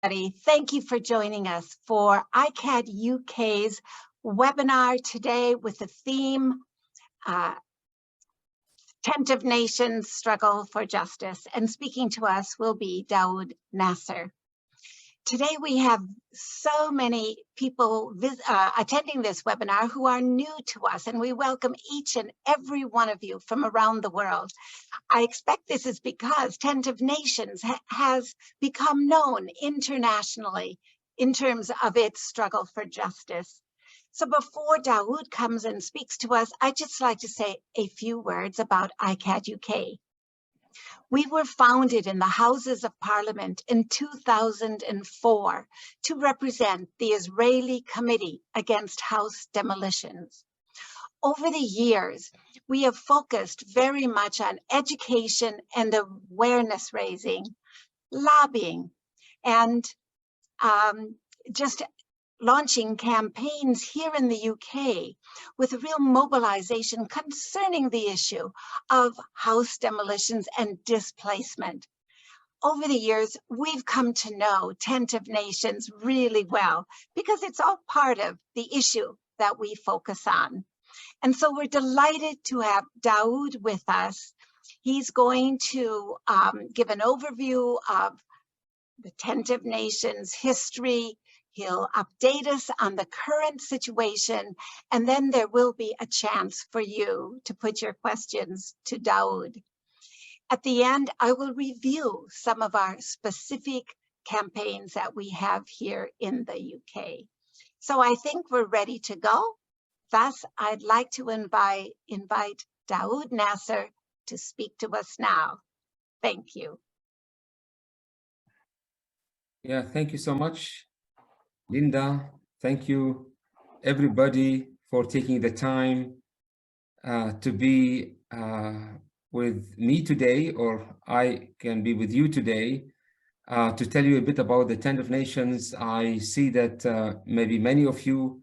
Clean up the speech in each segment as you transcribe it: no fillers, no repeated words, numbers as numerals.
Thank you for joining us for iCAHD UK's webinar today with the theme, Tent of Nations Struggle for Justice. And speaking to us will be Daoud Nassar. Today we have so many people attending this webinar who are new to us, and we welcome each and every one of you from around the world. I expect this is because Tent of Nations has become known internationally in terms of its struggle for justice. So before Daoud comes and speaks to us, I'd just like to say a few words about iCAHD UK. We were founded in the Houses of Parliament in 2004 to represent the Israeli Committee Against House Demolitions. Over the years, we have focused very much on education and awareness raising, lobbying, and just launching campaigns here in the UK with a real mobilization concerning the issue of house demolitions and displacement. Over the years, we've come to know Tent of Nations really well because it's all part of the issue that we focus on. And so we're delighted to have Daoud with us. He's going to give an overview of the Tent of Nations history. He'll update us on the current situation, and then there will be a chance for you to put your questions to Daoud. At the end, I will review some of our specific campaigns that we have here in the UK. So I think we're ready to go. Thus, I'd like to invite Daoud Nassar to speak to us now. Thank you. Yeah, thank you so much, Linda. Thank you, everybody, for taking the time to be with me today, or I can be with you today, to tell you a bit about the Tent of Nations. I see that maybe many of you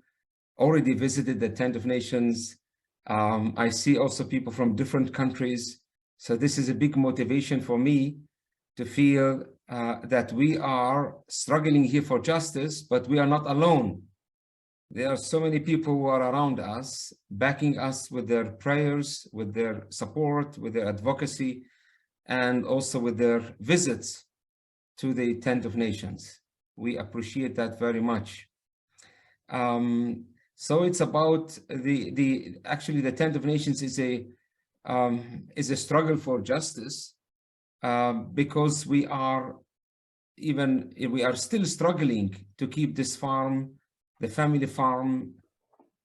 already visited the Tent of Nations. I see also people from different countries. So this is a big motivation for me to feel that we are struggling here for justice, but we are not alone. There are so many people who are around us, backing us with their prayers, with their support, with their advocacy, and also with their visits to the Tent of Nations. We appreciate that very much. So it's about actually the Tent of Nations is a struggle for justice, because we are still struggling to keep this farm, the family farm,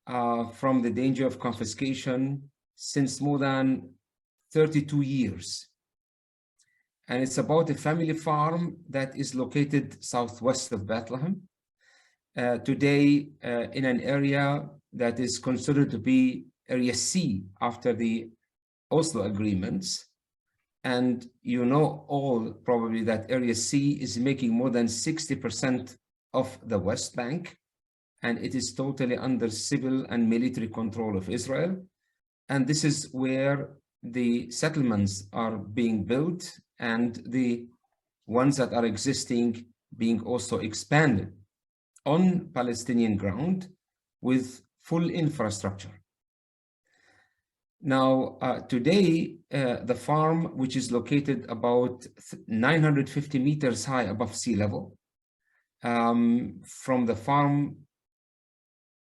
from the danger of confiscation since more than 32 years. And it's about a family farm that is located southwest of Bethlehem, today in an area that is considered to be Area C after the Oslo agreements. And you know all probably that Area C is making more than 60% of the West Bank, and it is totally under civil and military control of Israel. And this is where the settlements are being built and the ones that are existing being also expanded on Palestinian ground with full infrastructure. Now, today, the farm, which is located about 950 meters high above sea level, from the farm,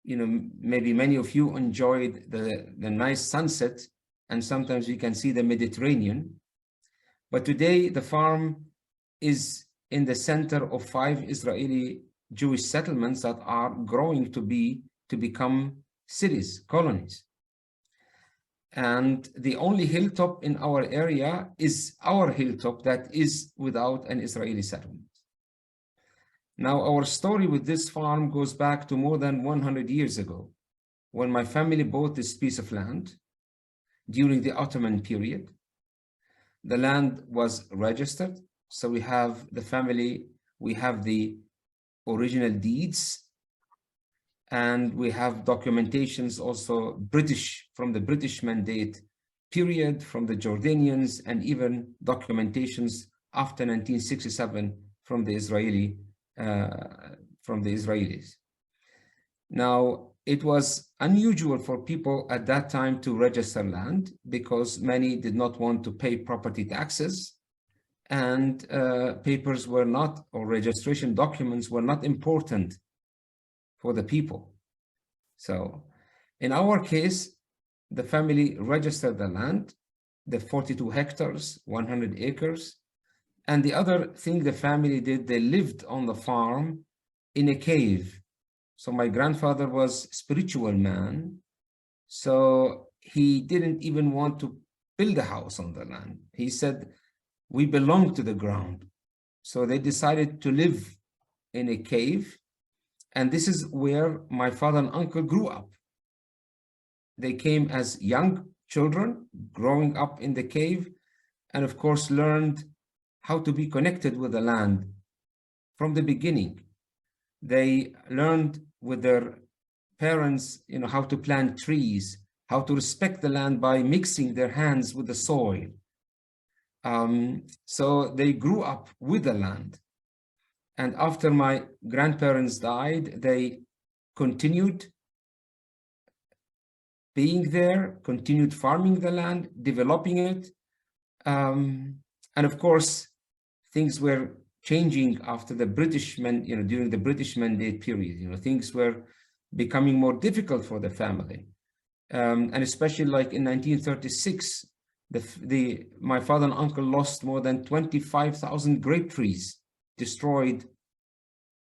you know, maybe many of you enjoyed the nice sunset, and sometimes you can see the Mediterranean. But today, the farm is in the center of 5 Israeli Jewish settlements that are growing to become cities, colonies. And the only hilltop in our area is our hilltop that is without an Israeli settlement. Now, our story with this farm goes back to more than 100 years ago, when my family bought this piece of land during the Ottoman period. The land was registered, so we have the original deeds, and we have documentations also from the British Mandate period, from the Jordanians, and even documentations after 1967 from the Israeli from the Israelis. Now, it was unusual for people at that time to register land because many did not want to pay property taxes, and papers were not, or registration documents were not important for the people. So in our case, the family registered the land, the 42 hectares, 100 acres. And the other thing the family did, they lived on the farm in a cave. So my grandfather was a spiritual man. So he didn't even want to build a house on the land. He said, we belong to the ground. So they decided to live in a cave. And this is where my father and uncle grew up. They came as young children, growing up in the cave, and of course learned how to be connected with the land from the beginning. They learned with their parents, how to plant trees, how to respect the land by mixing their hands with the soil. So they grew up with the land. And after my grandparents died, they continued being there, continued farming the land, developing it. And of course, things were changing after the British during the British Mandate period. Things were becoming more difficult for the family. And especially like in 1936, my father and uncle lost more than 25,000 grape trees destroyed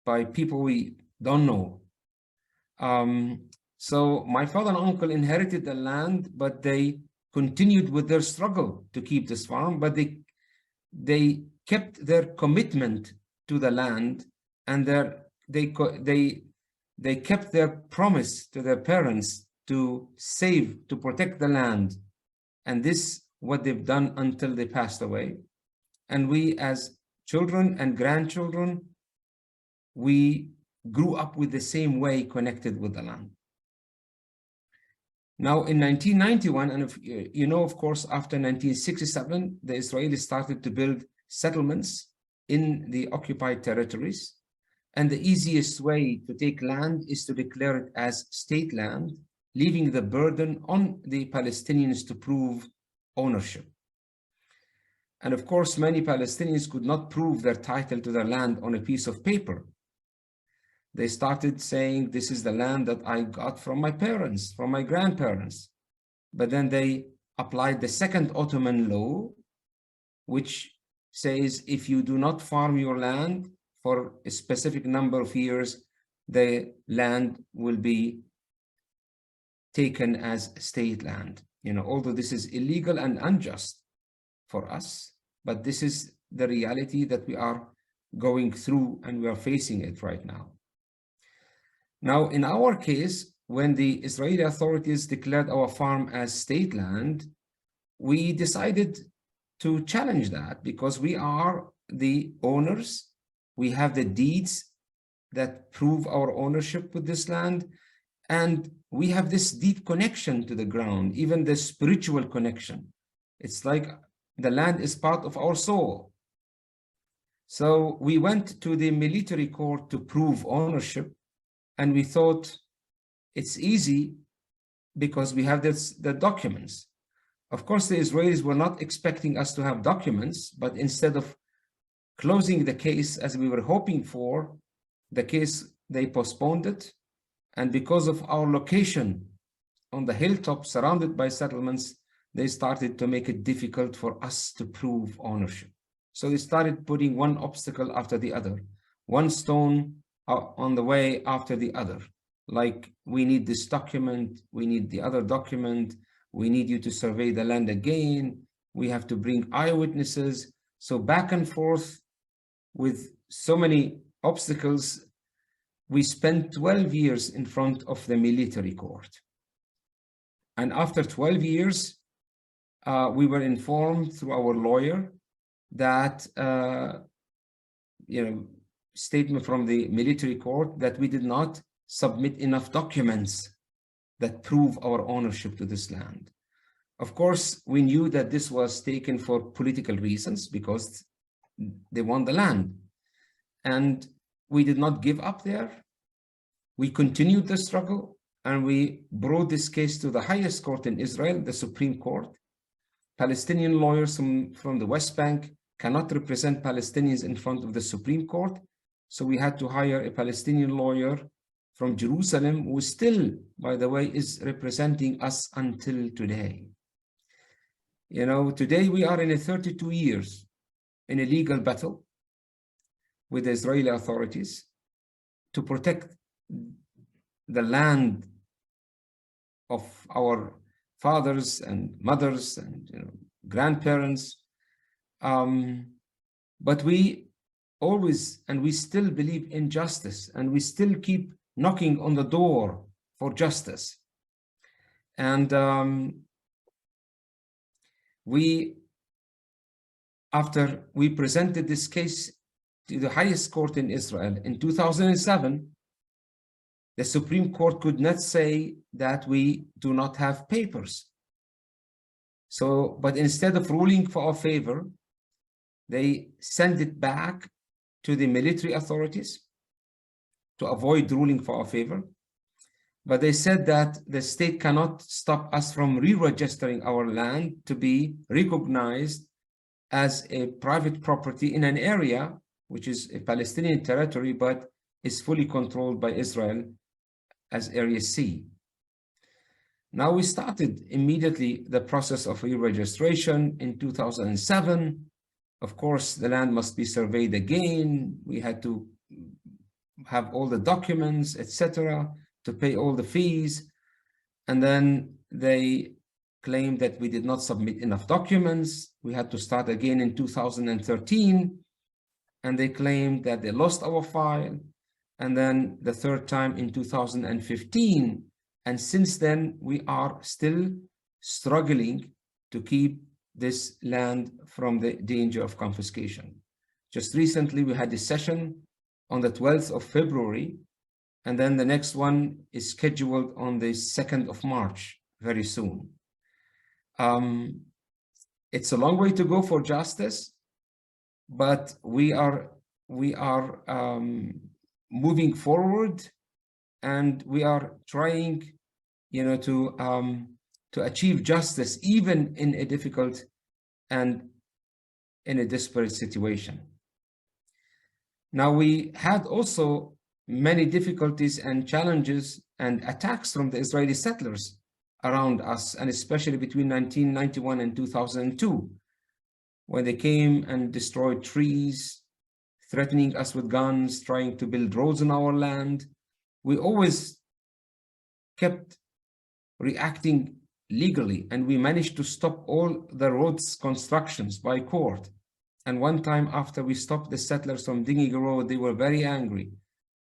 by people we don't know. So my father and uncle inherited the land, but they continued with their struggle to keep this farm, but they kept their commitment to the land, and they kept their promise to their parents to protect the land. And this what they've done until they passed away. And we as children and grandchildren, we grew up with the same way connected with the land. Now in 1991, and of course, after 1967, the Israelis started to build settlements in the occupied territories. And the easiest way to take land is to declare it as state land, leaving the burden on the Palestinians to prove ownership. And of course, many Palestinians could not prove their title to their land on a piece of paper. They started saying, this is the land that I got from my parents, from my grandparents. But then they applied the second Ottoman law, which says if you do not farm your land for a specific number of years, the land will be taken as state land. Although this is illegal and unjust for us, but this is the reality that we are going through, and we are facing it right now. Now, in our case, when the Israeli authorities declared our farm as state land, we decided to challenge that because we are the owners. We have the deeds that prove our ownership with this land, and we have this deep connection to the ground, even the spiritual connection. It's like the land is part of our soul. So we went to the military court to prove ownership, and we thought it's easy because we have the documents. Of course, the Israelis were not expecting us to have documents, but instead of closing the case as we were hoping for, the case, they postponed it. And because of our location on the hilltop surrounded by settlements, they started to make it difficult for us to prove ownership. So they started putting one obstacle after the other, one stone on the way after the other. Like, we need this document, we need the other document, we need you to survey the land again, we have to bring eyewitnesses. So back and forth with so many obstacles, we spent 12 years in front of the military court. And after 12 years, we were informed through our lawyer that, statement from the military court that we did not submit enough documents that prove our ownership to this land. Of course, we knew that this was taken for political reasons because they want the land. And we did not give up there. We continued the struggle, and we brought this case to the highest court in Israel, the Supreme Court. Palestinian lawyers from the West Bank cannot represent Palestinians in front of the Supreme Court. So we had to hire a Palestinian lawyer from Jerusalem, who still, by the way, is representing us until today. You know, today we are in a 32 years in a legal battle with the Israeli authorities to protect the land of our fathers and mothers and grandparents. But we always, and we still believe in justice, and we still keep knocking on the door for justice. And after we presented this case to the highest court in Israel in 2007, the Supreme Court could not say that we do not have papers. So, but instead of ruling for our favor, they sent it back to the military authorities to avoid ruling for our favor. But they said that the state cannot stop us from re-registering our land to be recognized as a private property in an area which is a Palestinian territory, but is fully controlled by Israel as Area C. Now we started immediately the process of re-registration in 2007. Of course, the land must be surveyed again. We had to have all the documents, etc., to pay all the fees. And then they claimed that we did not submit enough documents. We had to start again in 2013. And they claimed that they lost our file. And then the third time in 2015. And since then, we are still struggling to keep this land from the danger of confiscation. Just recently, we had a session on the 12th of February, and then the next one is scheduled on the 2nd of March, very soon. It's a long way to go for justice, but we are moving forward, and we are trying, to achieve justice even in a difficult and in a desperate situation. Now, we had also many difficulties and challenges and attacks from the Israeli settlers around us, and especially between 1991 and 2002, when they came and destroyed trees, threatening us with guns, trying to build roads on our land. We always kept reacting legally, and we managed to stop all the roads constructions by court. And one time, after we stopped the settlers from digging a road, they were very angry,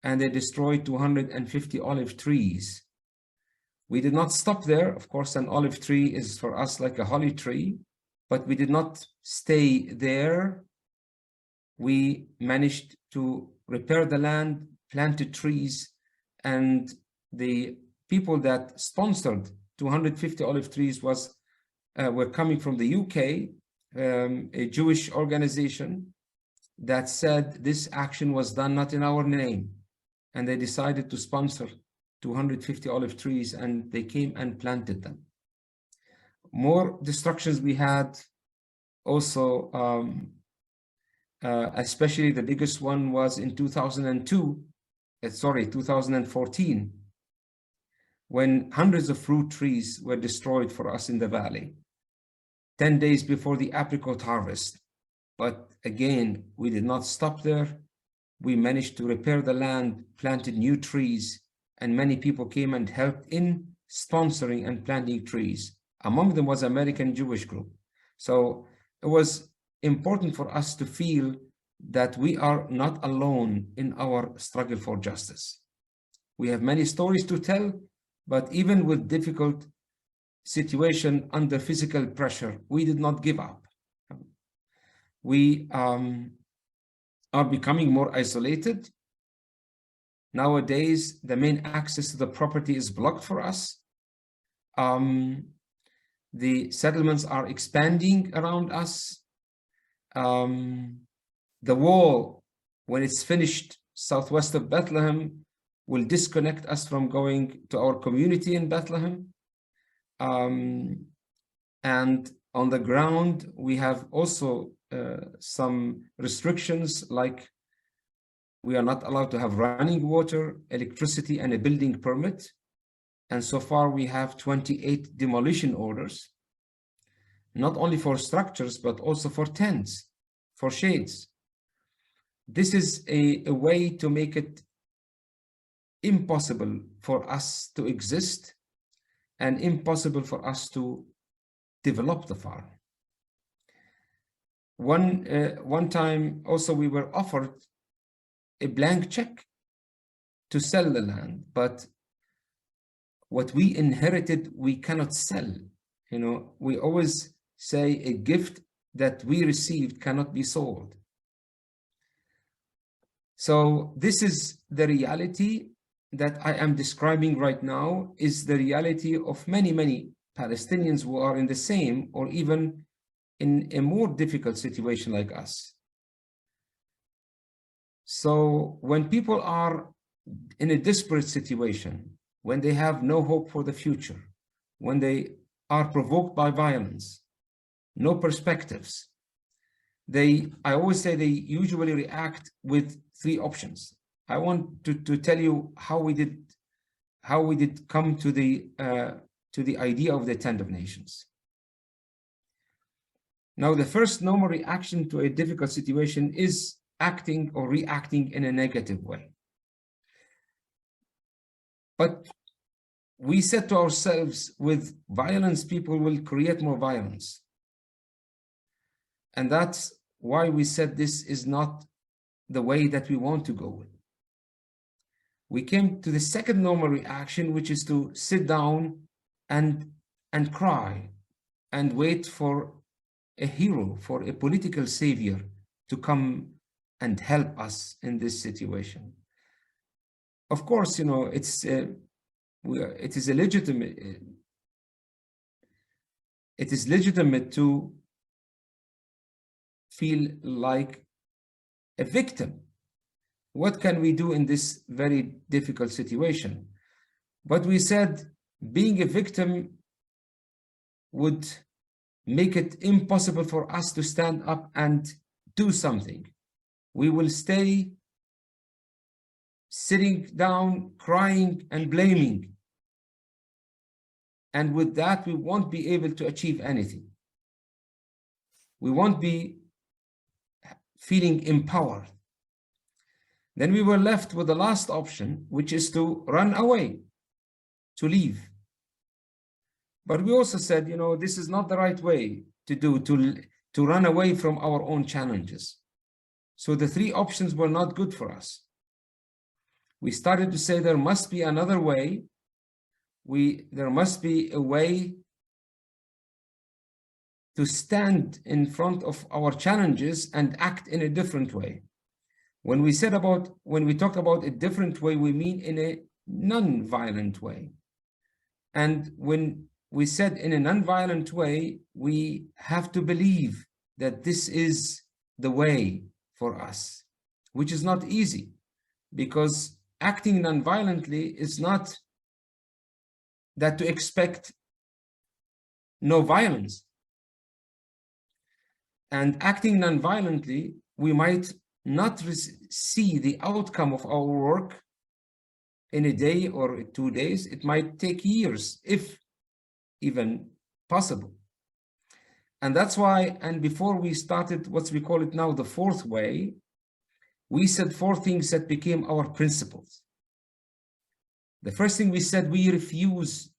and they destroyed 250 olive trees. We did not stop there. Of course, an olive tree is for us like a holly tree, but we did not stay there. We managed to repair the land, planted trees, and the people that sponsored 250 olive trees were coming from the UK, a Jewish organization that said this action was done not in our name. And they decided to sponsor 250 olive trees, and they came and planted them. More destructions we had also, especially the biggest one was in 2014, when hundreds of fruit trees were destroyed for us in the valley, 10 days before the apricot harvest. But again, we did not stop there. We managed to repair the land, planted new trees, and many people came and helped in sponsoring and planting trees. Among them was American Jewish group. So it was important for us to feel that we are not alone in our struggle for justice. We have many stories to tell, but even with difficult situation under physical pressure, we did not give up. We are becoming more isolated. Nowadays, the main access to the property is blocked for us. The settlements are expanding around us. The wall, when it's finished southwest of Bethlehem will disconnect us from going to our community in Bethlehem. And on the ground, we have also some restrictions, like we are not allowed to have running water, electricity, and a building permit. And so far we have 28 demolition orders, not only for structures, but also for tents, for shades. This is a way to make it impossible for us to exist and impossible for us to develop the farm. One time also we were offered a blank check to sell the land, but what we inherited, we cannot sell. You know, we always say a gift that we received cannot be sold. So this is the reality that I am describing right now, is the reality of many, many Palestinians who are in the same or even in a more difficult situation like us. So when people are in a desperate situation, when they have no hope for the future, when they are provoked by violence, no perspectives, I always say they usually react with three options. I want to tell you how we did come to the idea of the tent of nations. Now, the first normal reaction to a difficult situation is acting or reacting in a negative way. But we said to ourselves, with violence, people will create more violence. And that's why we said this is not the way that we want to go with. We came to the second normal reaction, which is to sit down and cry and wait for a hero, for a political savior to come and help us in this situation. Of course, you know, it is legitimate to feel like a victim. What can we do in this very difficult situation? But we said being a victim would make it impossible for us to stand up and do something. We will stay sitting down, crying and blaming. And with that, we won't be able to achieve anything. We won't be feeling empowered. Then we were left with the last option, which is to run away, to leave. But we also said, you know, this is not the right way to do, to run away from our own challenges. So the three options were not good for us. We started to say there must be another way. There must be a way to stand in front of our challenges and act in a different way. When we talk about a different way, we mean in a non-violent way. And when we said in a non-violent way, we have to believe that this is the way for us, which is not easy, because acting non-violently is not that to expect no violence. And acting non-violently, we might not see the outcome of our work in a day or 2 days. It might take years, if even possible. And that's why, and before we started what we call it now the fourth way, we said 4 things that became our principles. The first thing we said, we refuse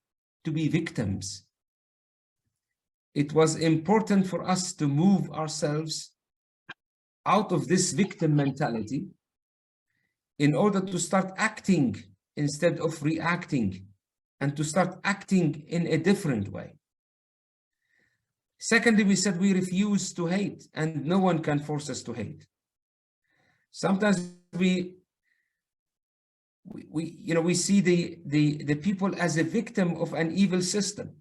to be victims. It was important for us to move ourselves out of this victim mentality in order to start acting instead of reacting, and to start acting in a different way. Secondly, we said we refuse to hate, and no one can force us to hate. Sometimes we see the people as a victim of an evil system.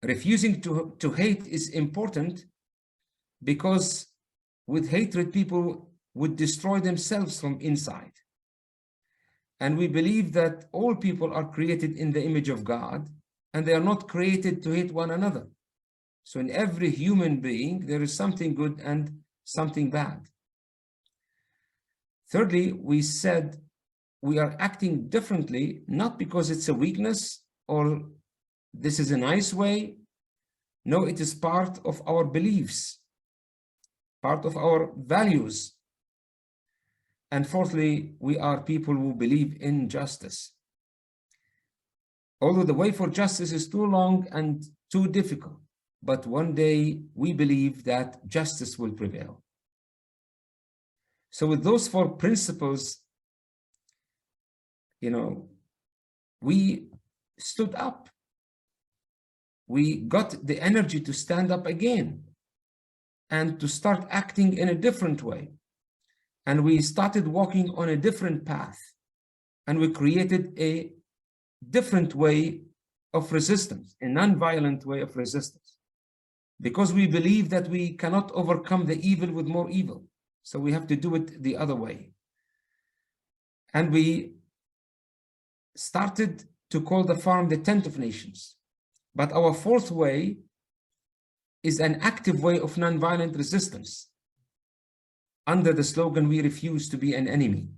Refusing to hate is important, because with hatred, people would destroy themselves from inside. And we believe that all people are created in the image of God, and they are not created to hate one another. So in every human being, there is something good and something bad. Thirdly, we said we are acting differently, not because it's a weakness or this is a nice way. No, it is part of our beliefs, part of our values. And fourthly, we are people who believe in justice. Although the way for justice is too long and too difficult, but one day we believe that justice will prevail. So with those four principles, we stood up. We got the energy to stand up again and to start acting in a different way. And we started walking on a different path. And we created a different way of resistance, a non-violent way of resistance. Because we believe that we cannot overcome the evil with more evil. So we have to do it the other way. And we started to call the farm the tent of nations. But our fourth way is an active way of nonviolent resistance. Under the slogan, we refuse to be an enemy.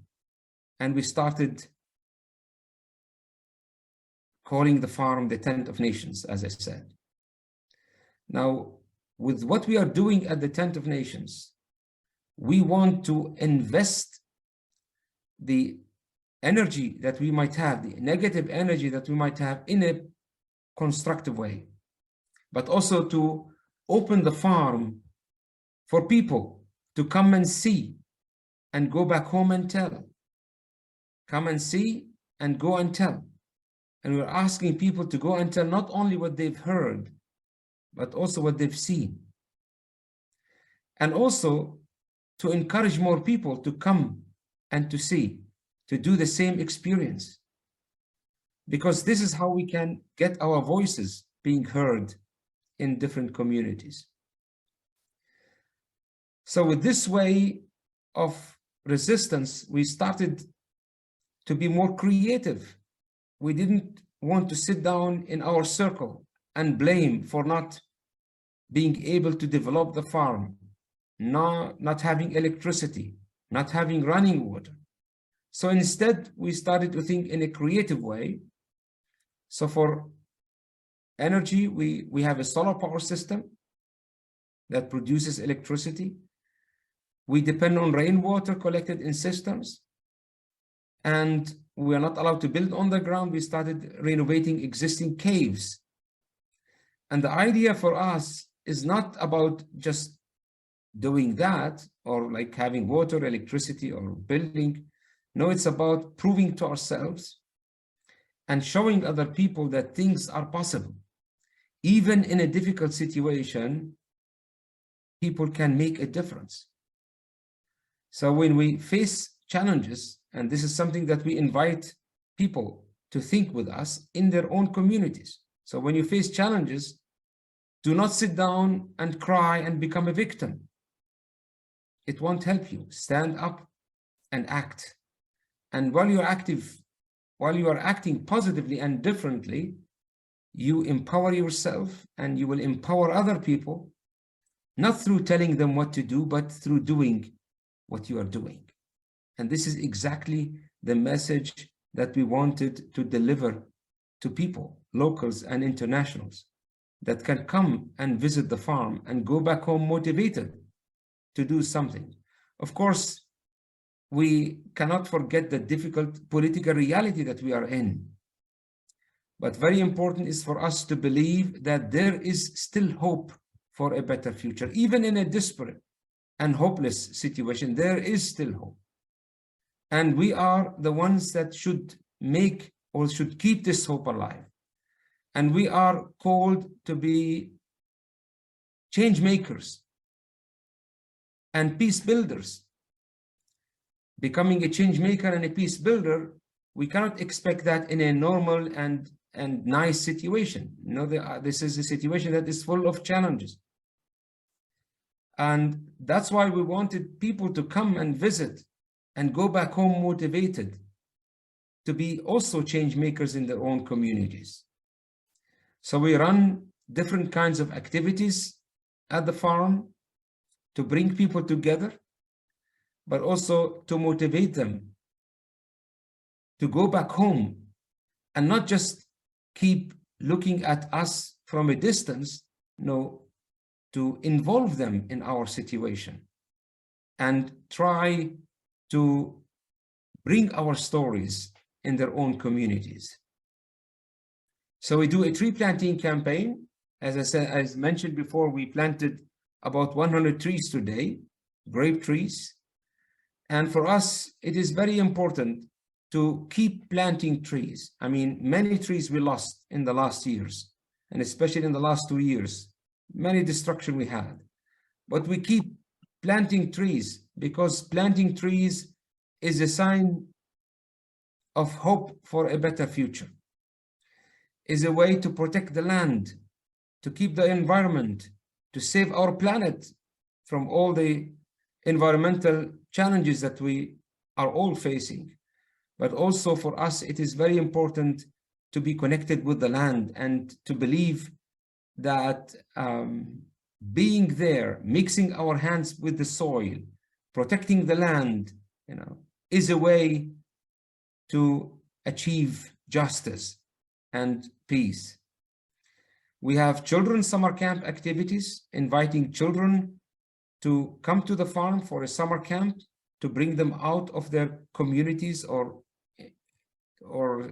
And we started calling the farm the tent of nations, as I said. Now, with what we are doing at the tent of nations, we want to invest the energy that we might have, the negative energy that we might have, in a constructive way, but also to open the farm for people to come and see and go back home and tell. Come and see and go and tell. And we're asking people to go and tell not only what they've heard, but also what they've seen. And also to encourage more people to come and to see, to do the same experience. Because this is how we can get our voices being heard in different communities. So with this way of resistance, we started to be more creative. We didn't want to sit down in our circle and blame for not being able to develop the farm, not having electricity, not having running water. So instead, we started to think in a creative way. So for energy, we have a solar power system that produces electricity. We depend on rainwater collected in systems. And we are not allowed to build on the ground. We started renovating existing caves. And the idea for us is not about just doing that or like having water, electricity, or building. No, it's about proving to ourselves and showing other people that things are possible. Even in a difficult situation, people can make a difference. So when we face challenges, and this is something that we invite people to think with us in their own communities. So when you face challenges, do not sit down and cry and become a victim. It won't help you. Stand up and act. And while you are acting positively and differently, you empower yourself and you will empower other people, not through telling them what to do, but through doing what you are doing. And this is exactly the message that we wanted to deliver to people, locals and internationals, that can come and visit the farm and go back home motivated to do something. Of course, we cannot forget the difficult political reality that we are in. But very important is for us to believe that there is still hope for a better future. Even in a desperate and hopeless situation, there is still hope. And we are the ones that should make or should keep this hope alive. And we are called to be change makers and peace builders. Becoming a change maker and a peace builder, we cannot expect that in a normal and nice situation. You know, this is a situation that is full of challenges. And that's why we wanted people to come and visit and go back home motivated to be also change makers in their own communities. So we run different kinds of activities at the farm to bring people together, but also to motivate them to go back home and not just keep looking at us from a distance, no, to involve them in our situation and try to bring our stories in their own communities. So we do a tree planting campaign. As I said, as mentioned before, we planted about 100 trees today, grape trees. And for us, it is very important to keep planting trees. I mean, many trees we lost in the last years, and especially in the last 2 years, many destruction we had. But we keep planting trees because planting trees is a sign of hope for a better future, is a way to protect the land, to keep the environment, to save our planet from all the environmental challenges that we are all facing. But also for us, it is very important to be connected with the land and to believe that being there, mixing our hands with the soil, protecting the land, is a way to achieve justice and peace. We have children's summer camp activities, inviting children to come to the farm for a summer camp to bring them out of their communities or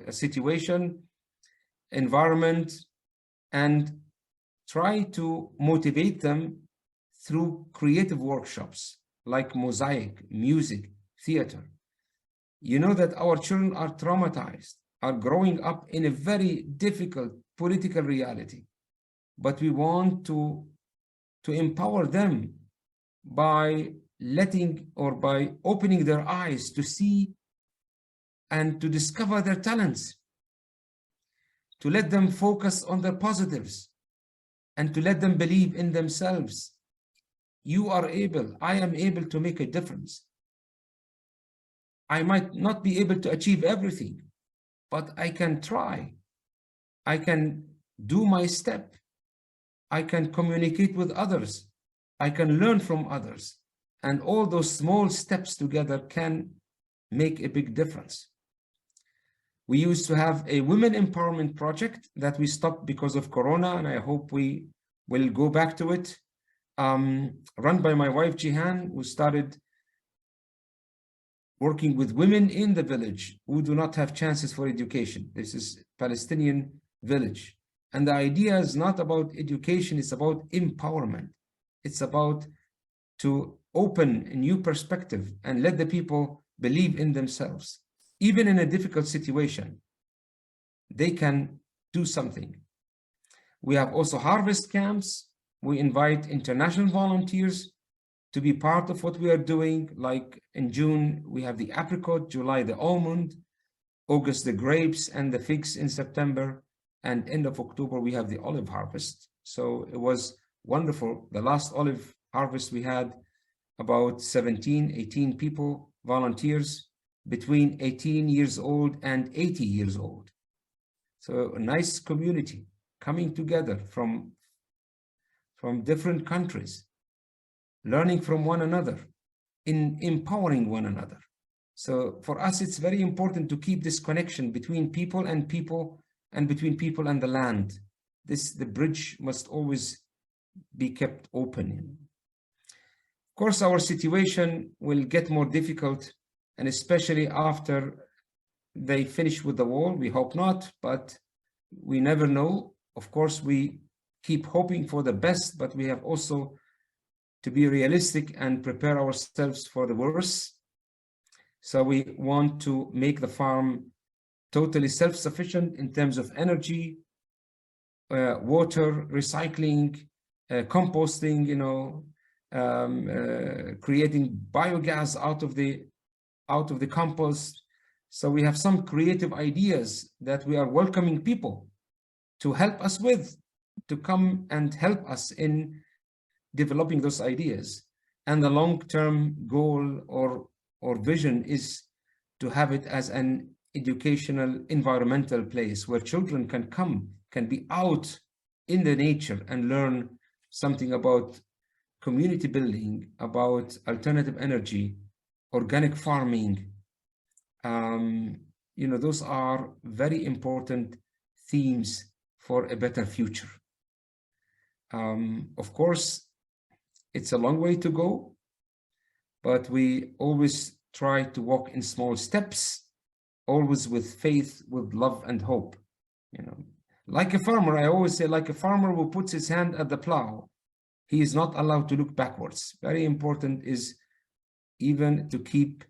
a situation, environment, and try to motivate them through creative workshops like mosaic, music, theater. You know that our children are traumatized, are growing up in a very difficult political reality, but we want to empower them by by opening their eyes to see and to discover their talents, to let them focus on their positives, and to let them believe in themselves. You are able, I am able to make a difference. I might not be able to achieve everything, but I can try. I can do my step. I can communicate with others. I can learn from others. And all those small steps together can make a big difference. We used to have a women empowerment project that we stopped because of Corona, and I hope we will go back to it. Run by my wife, Jihan, who started working with women in the village who do not have chances for education. This is Palestinian village. And the idea is not about education, it's about empowerment. It's about to open a new perspective and let the people believe in themselves. Even in a difficult situation, they can do something. We have also harvest camps. We invite international volunteers to be part of what we are doing. Like in June, we have the apricot, July, the almond, August, the grapes and the figs in September, and end of October, we have the olive harvest. So it was wonderful. The last olive harvest, we had about 17, 18 people, volunteers, between 18 years old and 80 years old. So a nice community coming together from different countries, learning from one another, empowering one another. So for us, it's very important to keep this connection between people and between people and the land. The bridge must always be kept open. Of course, our situation will get more difficult, and especially after they finish with the war. We hope not, but we never know. Of course, we keep hoping for the best, but we have also to be realistic and prepare ourselves for the worst. So we want to make the farm totally self-sufficient in terms of energy, water, recycling, composting, creating biogas out of the compost. So we have some creative ideas that we are welcoming people to help us with, to come and help us in developing those ideas. And the long-term goal or vision is to have it as an educational, environmental place where children can be out in the nature and learn something about community building, about alternative energy, organic farming. You know, those are very important themes for a better future. Of course, it's a long way to go, but we always try to walk in small steps, always with faith, with love and hope. You know, like a farmer, I always say, like a farmer who puts his hand at the plow, he is not allowed to look backwards. Very important is even to keep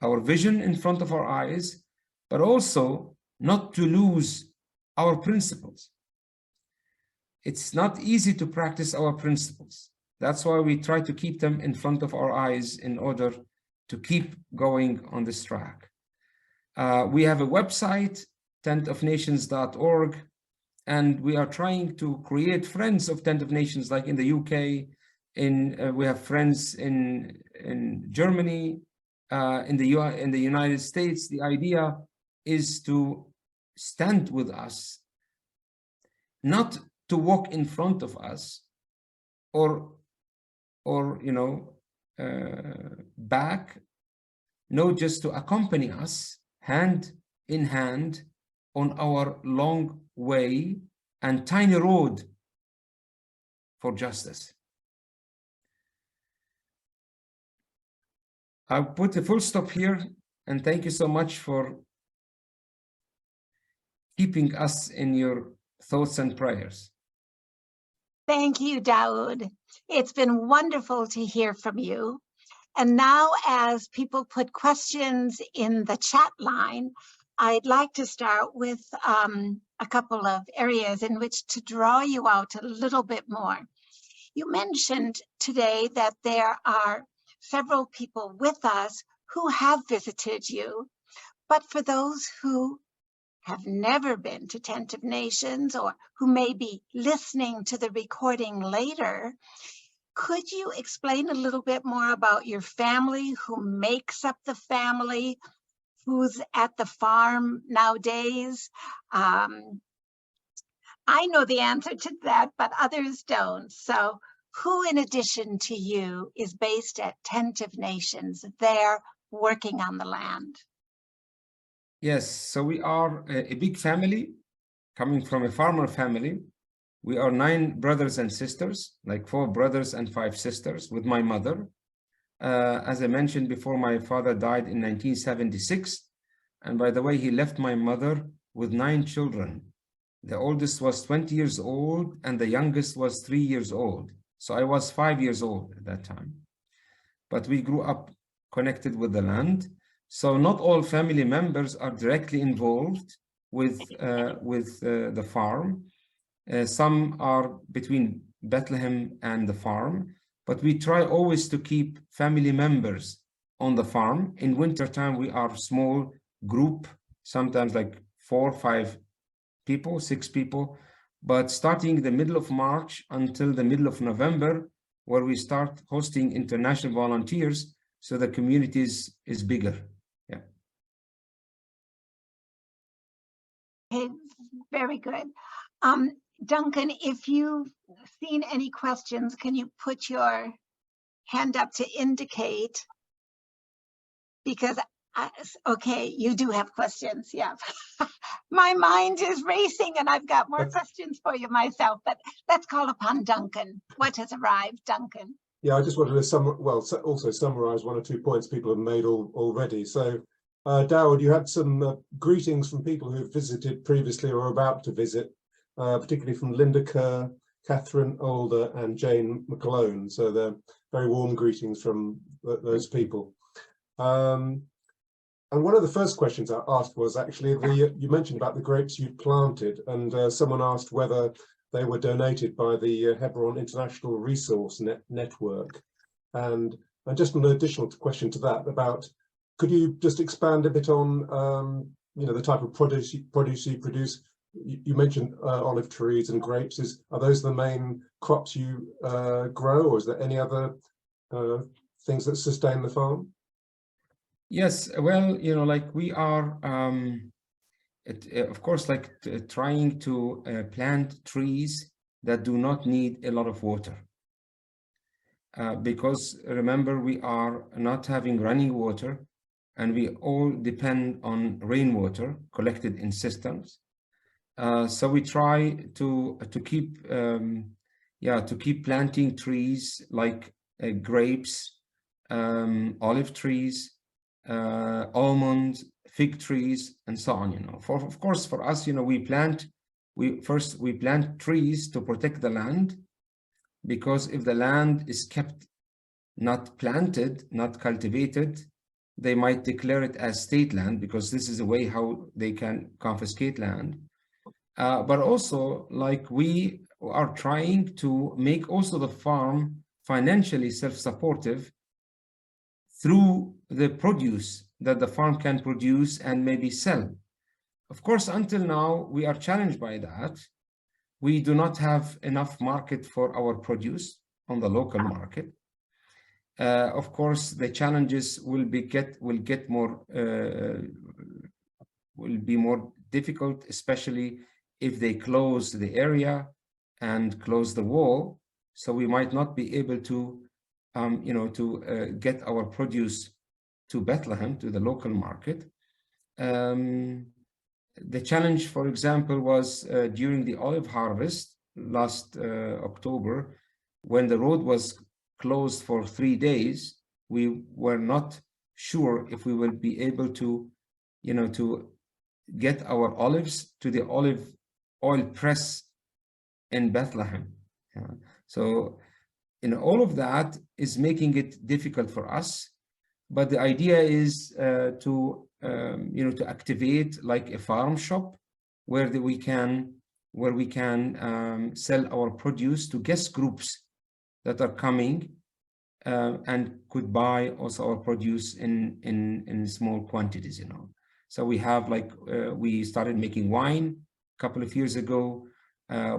our vision in front of our eyes, but also not to lose our principles. It's not easy to practice our principles. That's why we try to keep them in front of our eyes in order to keep going on this track. We have a website, tentofnations.org, and we are trying to create friends of Tent of Nations, like in the UK. We have friends in Germany, in the United States. The idea is to stand with us, not to walk in front of us, or you know, back. No, just to accompany us hand in hand on our long way and tiny road for justice. I'll put a full stop here, and thank you so much for keeping us in your thoughts and prayers. Thank you, Daoud. It's been wonderful to hear from you. And now, as people put questions in the chat line, I'd like to start with a couple of areas in which to draw you out a little bit more. You mentioned today that there are several people with us who have visited you, but for those who have never been to Tent of Nations or who may be listening to the recording later, could you explain a little bit more about your family, who makes up the family, who's at the farm nowadays? I know the answer to that, but others don't. So who, in addition to you, is based at Tent of Nations there working on the land? Yes, so we are a big family coming from a farmer family. We are 9 brothers and sisters, like 4 brothers and 5 sisters with my mother. As I mentioned before, my father died in 1976. And by the way, he left my mother with 9 children. The oldest was 20 years old and the youngest was 3 years old. So I was 5 years old at that time. But we grew up connected with the land. So not all family members are directly involved with the farm. Some are between Bethlehem and the farm, but we try always to keep family members on the farm. In wintertime, we are a small group, sometimes like 4 or 5 people, 6 people, but starting the middle of March until the middle of November, where we start hosting international volunteers, so the community is bigger. Yeah. Okay, very good. Duncan, if you've seen any questions, can you put your hand up to indicate? Because, okay, you do have questions, yeah. My mind is racing and I've got more questions for you myself, but let's call upon Duncan. What has arrived, Duncan? Yeah, I just wanted to also summarize 1 or 2 points people have made already. So, Daoud, you had some greetings from people who have visited previously or are about to visit, particularly from Linda Kerr, Catherine Older and Jane McAlone. So they're very warm greetings from those people. And one of the first questions I asked was actually, you mentioned about the grapes you planted, and someone asked whether they were donated by the Hebron International Resource Network. And just an additional question to that about, could you just expand a bit on, you know, the type of produce you produce? you mentioned olive trees and grapes. Are those the main crops you grow, or is there any other things that sustain the farm? Yes, well, like we are, of course, like trying to plant trees that do not need a lot of water. Because remember, we are not having running water, and we all depend on rainwater collected in systems. So we try to keep to keep planting trees like grapes, olive trees, almonds, fig trees, and so on. Of course, for us, we plant trees to protect the land, because if the land is kept not planted, not cultivated, they might declare it as state land, because this is a way how they can confiscate land. But also, like, we are trying to make also the farm financially self-supportive through the produce that the farm can produce and maybe sell. Of course, until now, we are challenged by that. We do not have enough market for our produce on the local market. Of course, the challenges will be more difficult, especially if they close the area and close the wall. So we might not be able to, get our produce to Bethlehem, to the local market. The challenge, for example, was during the olive harvest last October, when the road was closed for 3 days. We were not sure if we will be able to, to get our olives to the olive oil press in Bethlehem. So, all of that is making it difficult for us. But the idea is to activate like a farm shop where we can sell our produce to guest groups that are coming and could buy also our produce in small quantities. So we have we started making wine a couple of years ago.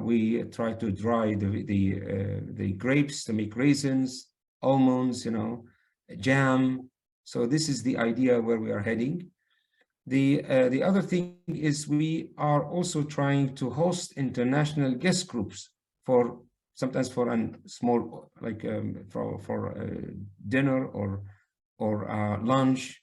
We try to dry the grapes to make raisins, almonds, jam. So this is the idea where we are heading. The other thing is we are also trying to host international guest groups sometimes for a small, for dinner or lunch,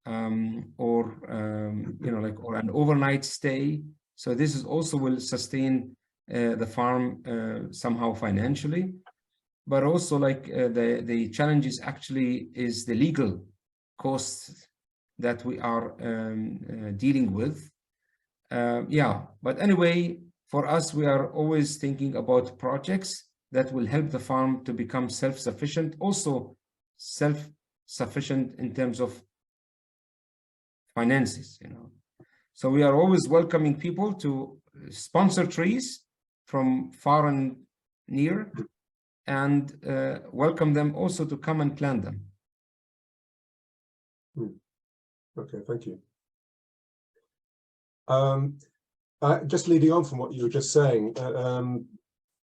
or an overnight stay. So this is also will sustain the farm somehow financially, but also the challenges actually is the legal costs that we are dealing with. But anyway, for us, we are always thinking about projects that will help the farm to become self-sufficient, also self-sufficient in terms of finances, So we are always welcoming people to sponsor trees from far and near, and welcome them also to come and plant them. Okay, thank you. Just leading on from what you were just saying, the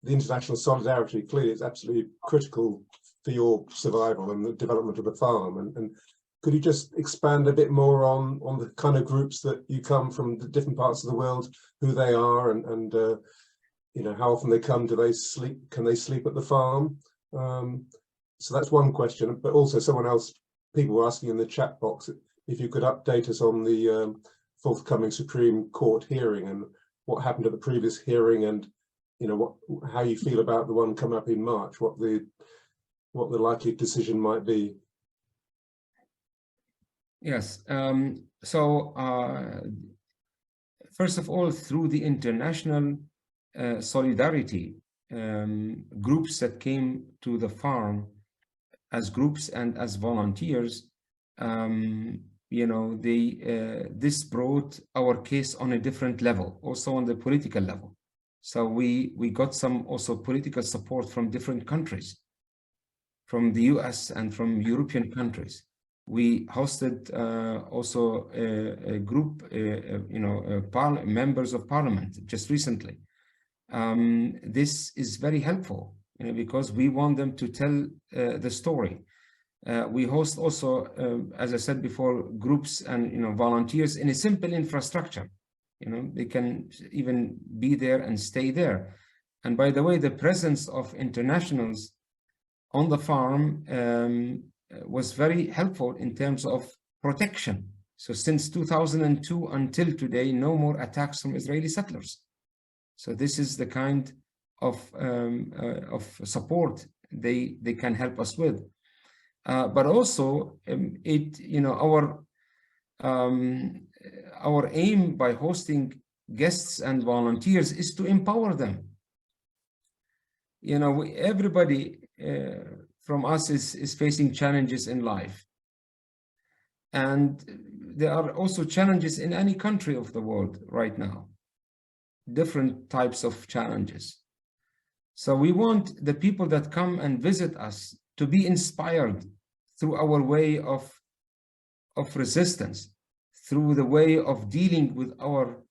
international solidarity clearly is absolutely critical for your survival and the development of the farm. And could you just expand a bit more on the kind of groups that you come from, the different parts of the world, who they are, and how often they come? Do they sleep? Can they sleep at the farm? So that's one question. But also, people were asking in the chat box if you could update us on the forthcoming Supreme Court hearing and what happened at the previous hearing, and how you feel about the one coming up in March, what the likely decision might be. Yes. So first of all, through the international solidarity groups that came to the farm as groups and as volunteers, this brought our case on a different level, also on the political level. So we got some also political support from different countries, from the US and from European countries. We hosted also a group, members of parliament just recently. This is very helpful, because we want them to tell the story. We host also, as I said before, groups and volunteers in a simple infrastructure. They can even be there and stay there. And by the way, the presence of internationals on the farm was very helpful in terms of protection. So since 2002 until today, no more attacks from Israeli settlers. So this is the kind of support they can help us with. But also, our aim by hosting guests and volunteers is to empower them. Everybody from us is facing challenges in life. And there are also challenges in any country of the world right now, different types of challenges. So we want the people that come and visit us to be inspired through our way of resistance, through the way of dealing with our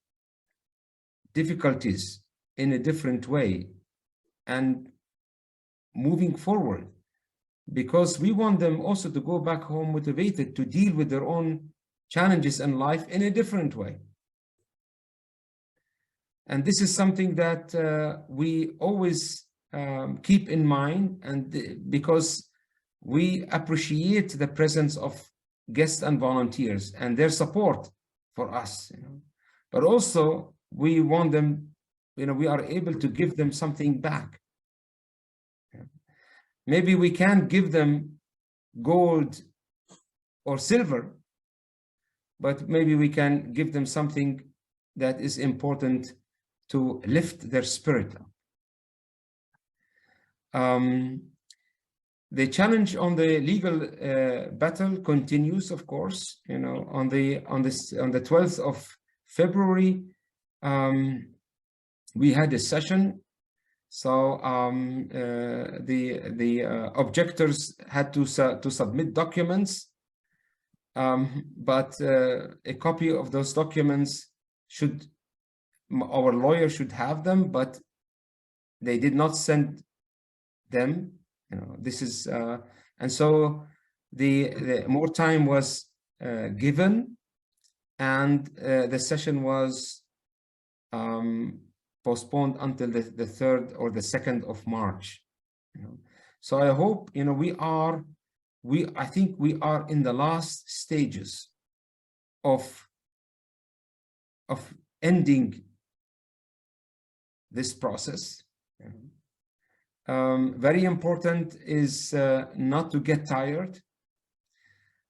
difficulties in a different way and moving forward, because we want them also to go back home motivated to deal with their own challenges in life in a different way. And this is something that we always keep in mind, and because we appreciate the presence of guests and volunteers and their support for us, but also we want them, we are able to give them something back. Maybe we can't give them gold or silver, but maybe we can give them something that is important to lift their spirit up. The challenge on the legal battle continues, of course. On the 12th of February, we had a session. So the objectors had to submit documents, but a copy of those documents our lawyer should have them, but they did not send them. This is and so the more time was given, and the session was postponed until the 3rd or the 2nd of March. So I hope I think we are in the last stages of ending this process. Very important is not to get tired.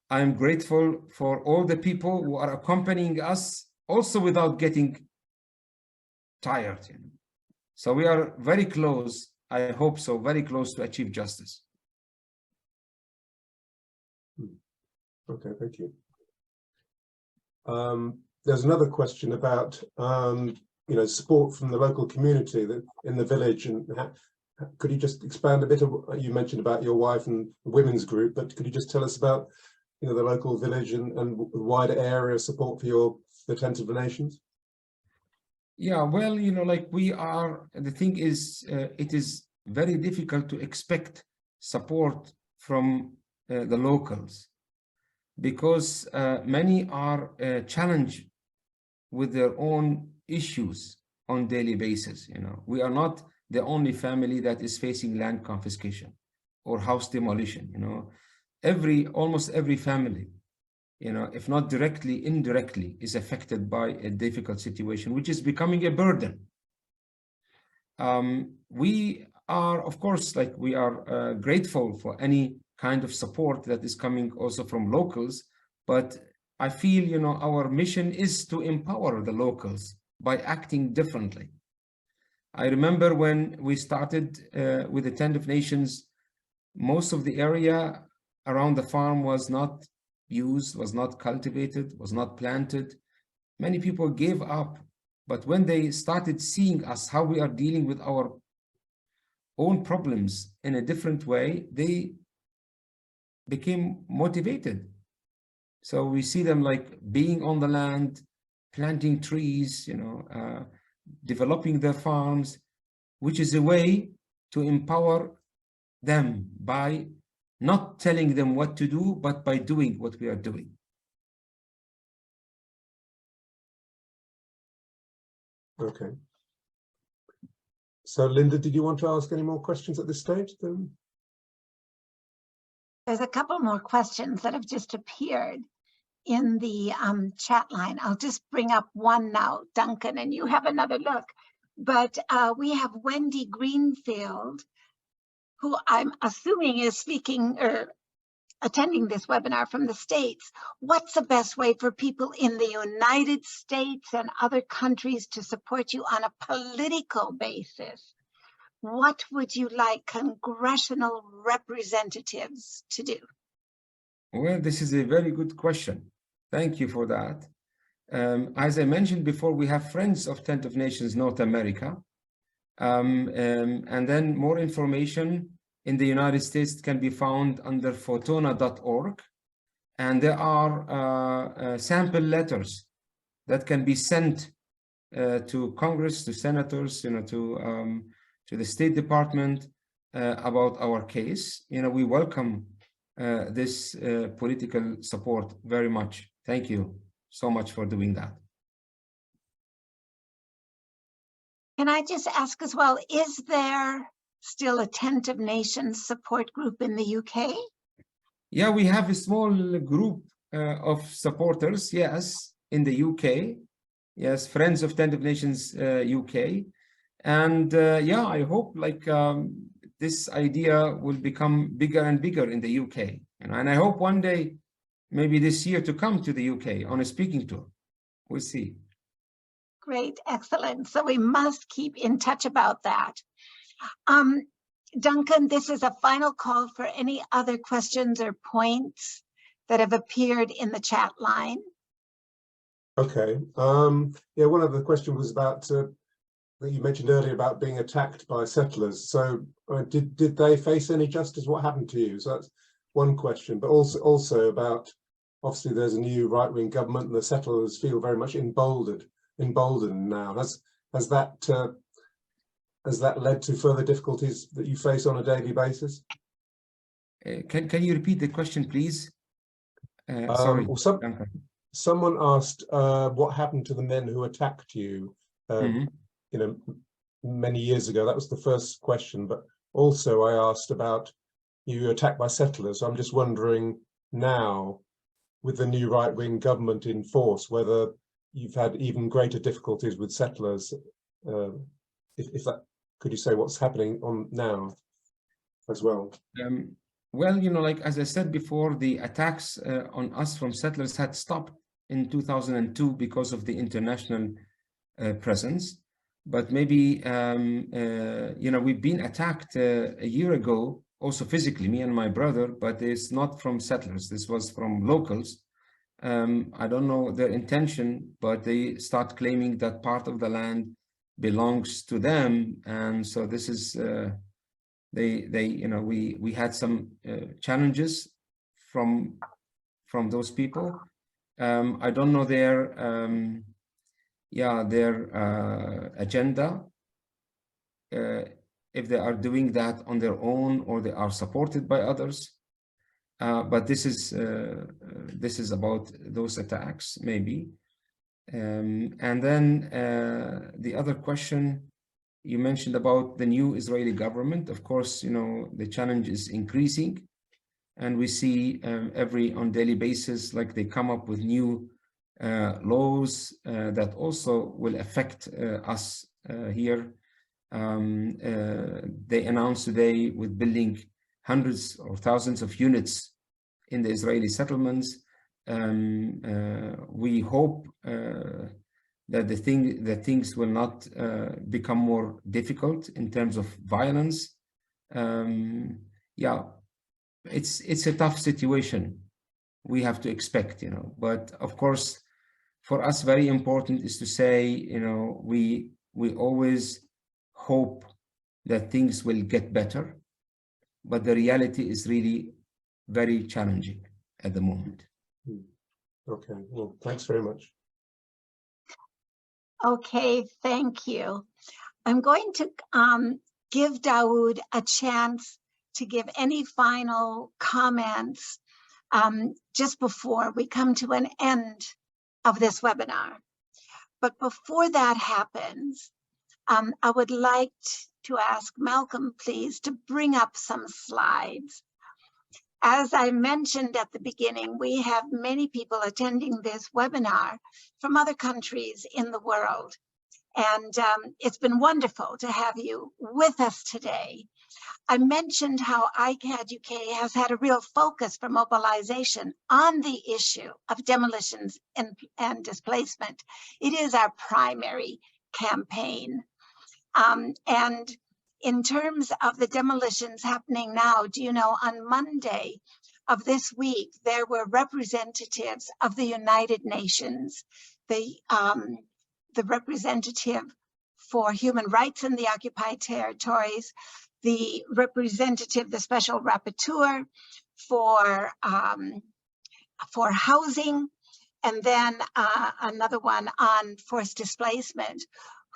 I'm grateful for all the people who are accompanying us, also without getting tired. So we are very close, I hope so, very close to achieve justice. Okay, thank you. There's another question about support from the local community that in the village, and could you just expand a bit of what you mentioned about your wife and the women's group, but could you just tell us about the local village and wider area support for the Tent of the Nations? Yeah, well, the thing is, it is very difficult to expect support from the locals, because many are challenged with their own issues on daily basis. We are not the only family that is facing land confiscation or house demolition. Almost every family, if not directly, indirectly, is affected by a difficult situation, which is becoming a burden. We are, of course, we are grateful for any kind of support that is coming also from locals, but I feel, our mission is to empower the locals by acting differently. I remember when we started with the Tent of Nations, most of the area around the farm was not used, was not cultivated, was not planted. Many people gave up, but when they started seeing us, how we are dealing with our own problems in a different way, they became motivated So we see them like being on the land, planting trees, developing their farms, which is a way to empower them by not telling them what to do, but by doing what we are doing. Okay. So Linda, did you want to ask any more questions at this stage then? There's a couple more questions that have just appeared in the chat line. I'll just bring up one now, Duncan, and you have another look. But we have Wendy Greenfield, who I'm assuming is speaking or attending this webinar from the States. What's the best way for people in the United States and other countries to support you on a political basis? What would you like congressional representatives to do? Well, this is a very good question. Thank you for that. As I mentioned before, we have Friends of Tent of Nations North America. And then more information in the United States can be found under photona.org. And there are sample letters that can be sent to Congress, to senators, to the State Department about our case. We welcome this political support very much. Thank you so much for doing that. Can I just ask as well, is there still a Tent of Nations support group in the UK? Yeah, we have a small group of supporters, yes, in the UK. Yes, Friends of Tent of Nations UK. And yeah, I hope this idea will become bigger and bigger in the UK. And I hope one day, maybe this year, to come to the UK on a speaking tour. We'll see. Great, excellent. So we must keep in touch about that. Duncan, this is a final call for any other questions or points that have appeared in the chat line. Okay. Yeah, one of the questions was about that you mentioned earlier about being attacked by settlers. So did they face any justice? What happened to you? So that's one question, but also about, obviously there's a new right-wing government and the settlers feel very much emboldened now. Has that led to further difficulties that you face on a daily basis? Can you repeat the question, please? Sorry. Well, someone asked what happened to the men who attacked you, many years ago. That was the first question. But also I asked about you attacked by settlers. So I'm just wondering now, with the new right-wing government in force, whether you've had even greater difficulties with settlers. If that, could you say what's happening on now as well? Well, as I said before, the attacks on us from settlers had stopped in 2002 because of the international presence. But maybe, we've been attacked a year ago, also physically, me and my brother, but it's not from settlers. This was from locals. I don't know their intention, but they start claiming that part of the land belongs to them. And so this is, we had some challenges from those people. I don't know their agenda, if they are doing that on their own or they are supported by others. But this is about those attacks, maybe. And then the other question you mentioned about the new Israeli government. Of course, the challenge is increasing, and we see on daily basis, like they come up with new laws that also will affect us here. They announced today with building hundreds or thousands of units in the Israeli settlements. We hope that things will not become more difficult in terms of violence. Yeah, it's a tough situation we have to expect, but of course, for us, very important is to say, we always hope that things will get better, but the reality is really very challenging at the moment. Okay, well, thanks very much. Okay, thank you. I'm going to give Daoud a chance to give any final comments just before we come to an end of this webinar. But before that happens, I would like to ask Malcolm, please, to bring up some slides. As I mentioned at the beginning, we have many people attending this webinar from other countries in the world. And it's been wonderful to have you with us today. I mentioned how iCAHD UK has had a real focus for mobilization on the issue of demolitions and displacement. It is our primary campaign. And in terms of the demolitions happening now, do you know, on Monday of this week, there were representatives of the United Nations, the representative for human rights in the occupied territories, the representative, the special rapporteur for housing, and then another one on forced displacement,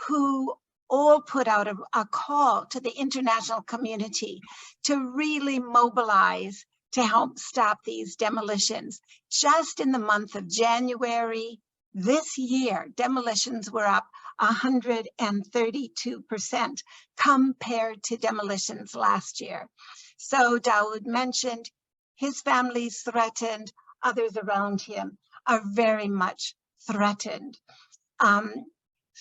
who all put out a call to the international community to really mobilize to help stop these demolitions. Just in the month of January this year, demolitions were up 132% compared to demolitions last year. So Daoud mentioned his family's threatened, others around him are very much threatened.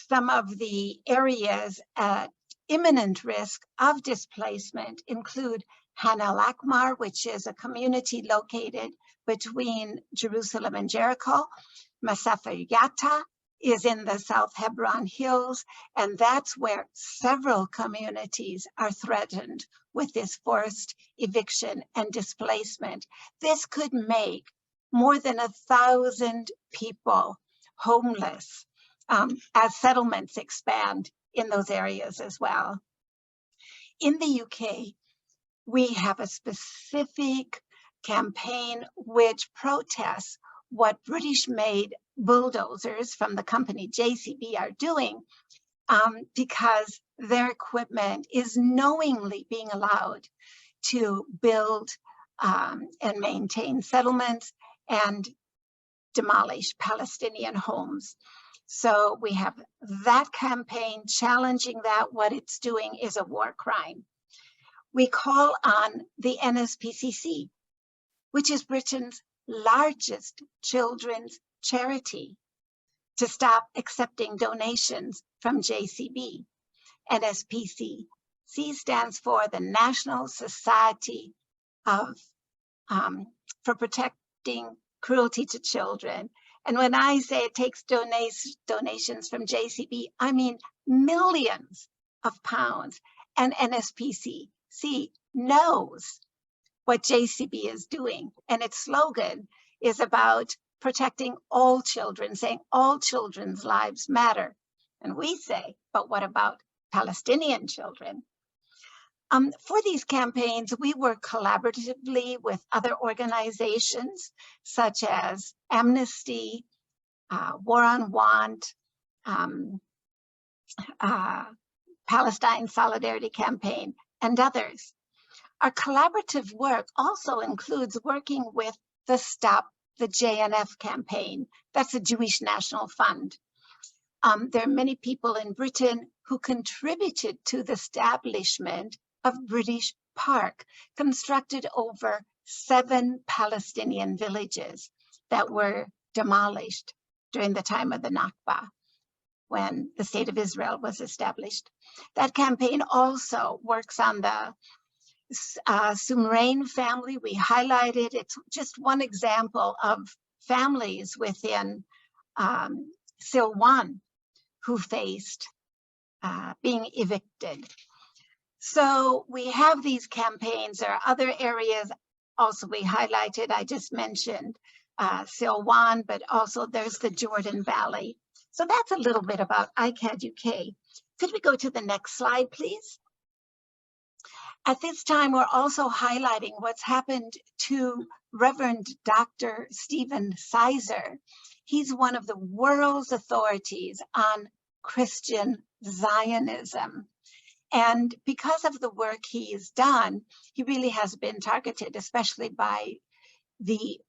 Some of the areas at imminent risk of displacement include Han al-Akmar, which is a community located between Jerusalem and Jericho. Masafer Yatta is in the South Hebron Hills, and that's where several communities are threatened with this forced eviction and displacement. This could make more than 1,000 people homeless as settlements expand in those areas as well. In the UK, we have a specific campaign which protests what British-made bulldozers from the company JCB are doing because their equipment is knowingly being allowed to build and maintain settlements and demolish Palestinian homes. So we have that campaign challenging that. What it's doing is a war crime. We call on the NSPCC, which is Britain's largest children's charity, to stop accepting donations from JCB. NSPCC stands for the National Society for Protecting Cruelty to Children. And when I say it takes donations from JCB, I mean millions of pounds. And NSPCC knows what JCB is doing. And its slogan is about protecting all children, saying all children's lives matter. And we say, but what about Palestinian children? For these campaigns, we work collaboratively with other organizations such as Amnesty, War on Want, Palestine Solidarity Campaign, and others. Our collaborative work also includes working with the Stop the JNF campaign. That's a Jewish National Fund. There are many people in Britain who contributed to the establishment of British Park, constructed over 7 Palestinian villages that were demolished during the time of the Nakba, when the state of Israel was established. That campaign also works on the Sumrain family. We highlighted, it's just one example of families within Silwan who faced being evicted. So we have these campaigns. There are other areas also we highlighted. I just mentioned Silwan, but also there's the Jordan Valley. So that's a little bit about iCAHD UK. Could we go to the next slide, please? At this time, we're also highlighting what's happened to Reverend Dr. Stephen Sizer. He's one of the world's authorities on Christian Zionism. And because of the work he's done, he really has been targeted, especially by the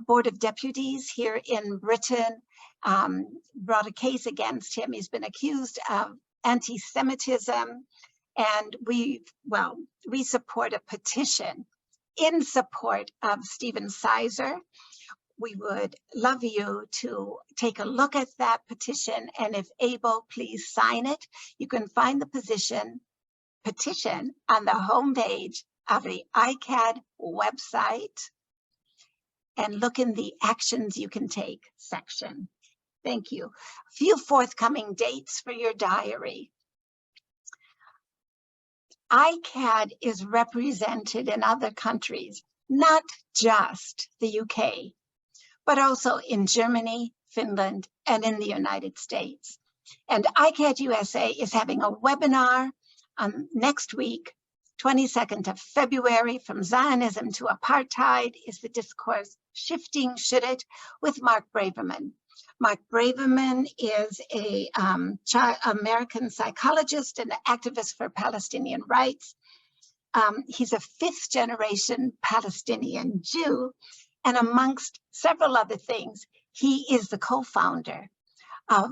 Board of Deputies here in Britain, brought a case against him. He's been accused of anti-Semitism, and we support a petition in support of Stephen Sizer. We would love you to take a look at that petition, and if able, please sign it. You can find the petition on the homepage of the iCAHD website and look in the actions you can take section. Thank you. A few forthcoming dates for your diary. iCAHD is represented in other countries, not just the UK, but also in Germany, Finland, and in the United States. And iCAHD USA is having a webinar next week, 22nd of February, From Zionism to Apartheid is the discourse Shifting Should It, with Mark Braverman. Mark Braverman is a American psychologist and activist for Palestinian rights. He's a fifth-generation Palestinian Jew, and amongst several other things, he is the co-founder of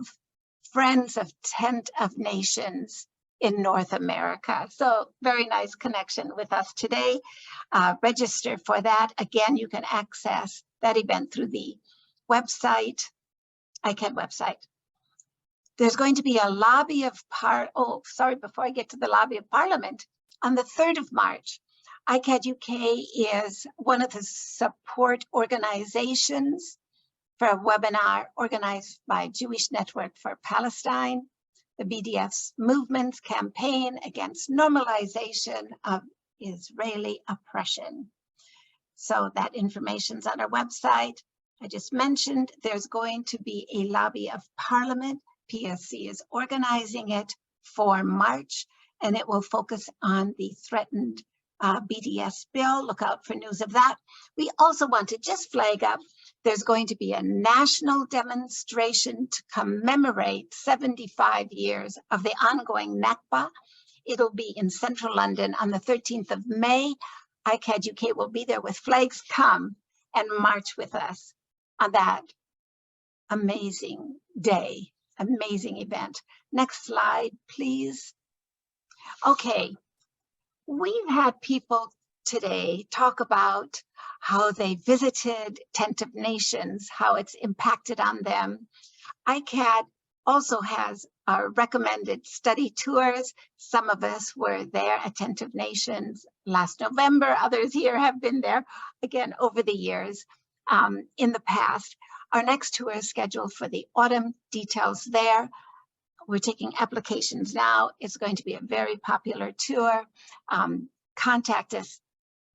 Friends of Tent of Nations in North America. So very nice connection with us today. Register for that. Again, you can access that event through the website, iCAHD website. There's going to be a lobby of before I get to the lobby of Parliament, on the 3rd of March, iCAHD UK is one of the support organizations for a webinar organized by Jewish Network for Palestine, the BDF's movement's campaign against normalization of Israeli oppression. So that information's on our website. I just mentioned there's going to be a lobby of Parliament. PSC is organizing it for March, and it will focus on the threatened BDS bill. Look out for news of that. We also want to just flag up, there's going to be a national demonstration to commemorate 75 years of the ongoing Nakba. It'll be in central London on the 13th of May. iCAHD UK will be there with flags. Come and march with us on that amazing day, amazing event. Next slide, please. Okay, we've had people today talk about how they visited Tent of Nations, how it's impacted on them. iCAHD also has our recommended study tours. Some of us were there at Tent of Nations last November. Others here have been there, again, over the years in the past. Our next tour is scheduled for the autumn. Details there. We're taking applications now. It's going to be a very popular tour. Contact us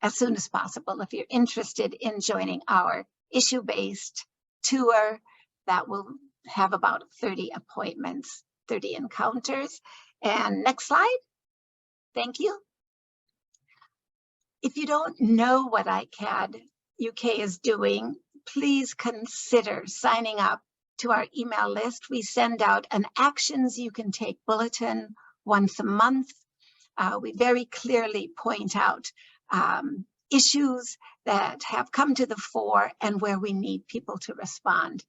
as soon as possible if you're interested in joining our issue-based tour that will have about 30 appointments, 30 encounters. And next slide. Thank you. If you don't know what iCAHD UK is doing, please consider signing up to our email list. We send out an actions you can take bulletin once a month. We very clearly point out issues that have come to the fore and where we need people to respond.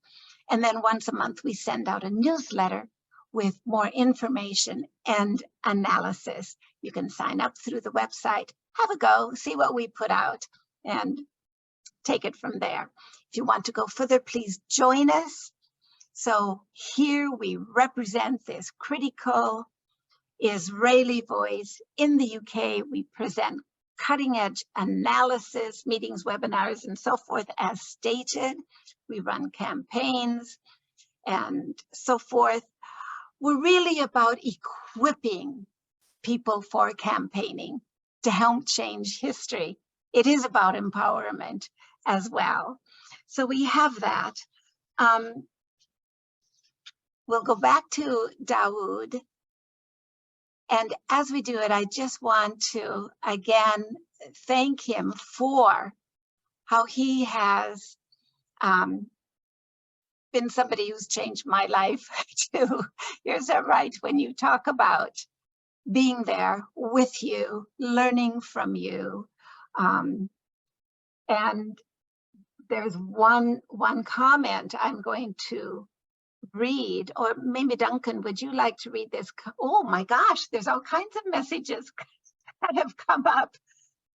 And then once a month, we send out a newsletter with more information and analysis. You can sign up through the website, have a go, see what we put out, and take it from there. If you want to go further, please join us. So here we represent this critical Israeli voice. In the UK, we present cutting edge analysis, meetings, webinars, and so forth as stated. We run campaigns and so forth. We're really about equipping people for campaigning to help change history. It is about empowerment as well. So we have that. We'll go back to Daoud. And as we do it, I just want to, again, thank him for how he has been somebody who's changed my life too. You're so right when you talk about being there with you, learning from you. And there's one comment I'm going to read, or maybe Duncan, would you like to read this? Oh my gosh, there's all kinds of messages that have come up.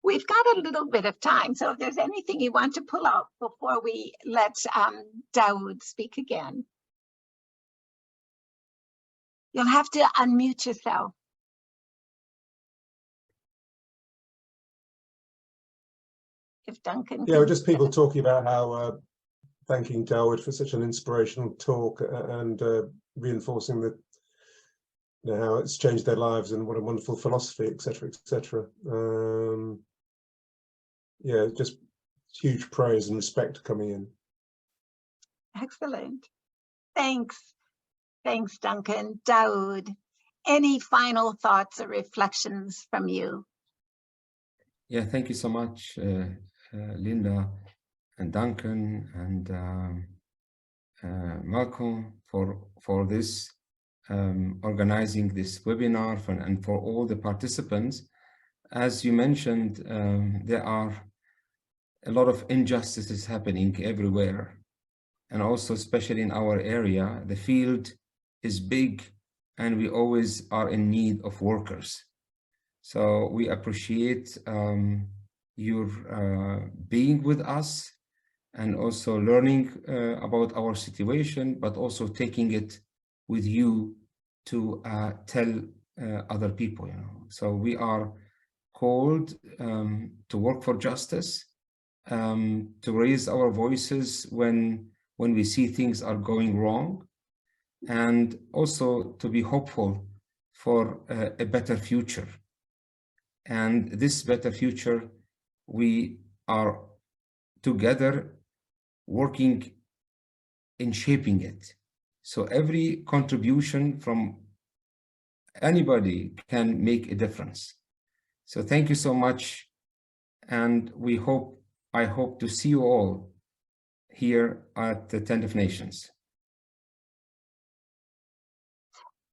We've got a little bit of time, so if there's anything you want to pull out before we let Daoud speak again. You'll have to unmute yourself. If Duncan Yeah, just people talking about how thanking Daoud for such an inspirational talk and reinforcing the how it's changed their lives and what a wonderful philosophy, etc., etc. Yeah, just huge praise and respect coming in. Excellent. Thanks. Thanks, Duncan. Daoud, any final thoughts or reflections from you? Yeah, thank you so much, Linda and Duncan and Malcolm for this organizing this webinar and for all the participants. As you mentioned, there are a lot of injustices happening everywhere, and also especially in our area. The field is big and we always are in need of workers. So we appreciate your being with us and also learning about our situation, but also taking it with you to tell other people, you know. So we are called to work for justice, to raise our voices when we see things are going wrong, and also to be hopeful for a better future. And this better future, we are together working in shaping it. So every contribution from anybody can make a difference. So thank you so much. And I hope to see you all here at the Tent of Nations.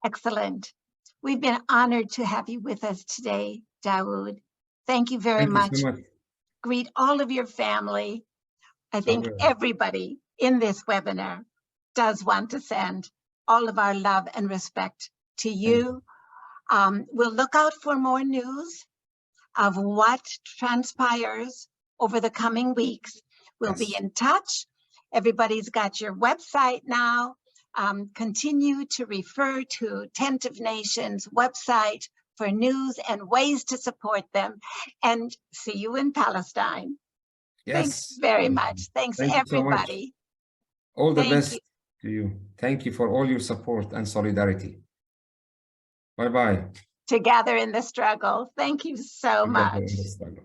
Excellent. We've been honored to have you with us today, Daoud. Thank you very much. Thank you so much. Greet all of your family. I think everybody in this webinar does want to send all of our love and respect to you. We'll look out for more news of what transpires over the coming weeks. We'll be in touch. Everybody's got your website now. Continue to refer to Tent of Nations website for news and ways to support them, and see you in Palestine. Yes. Thanks very much. Thanks, Thank everybody. You so much. All the best to you. Thank you for all your support and solidarity. Bye-bye. Together in the struggle. Thank you so much. Together in the struggle.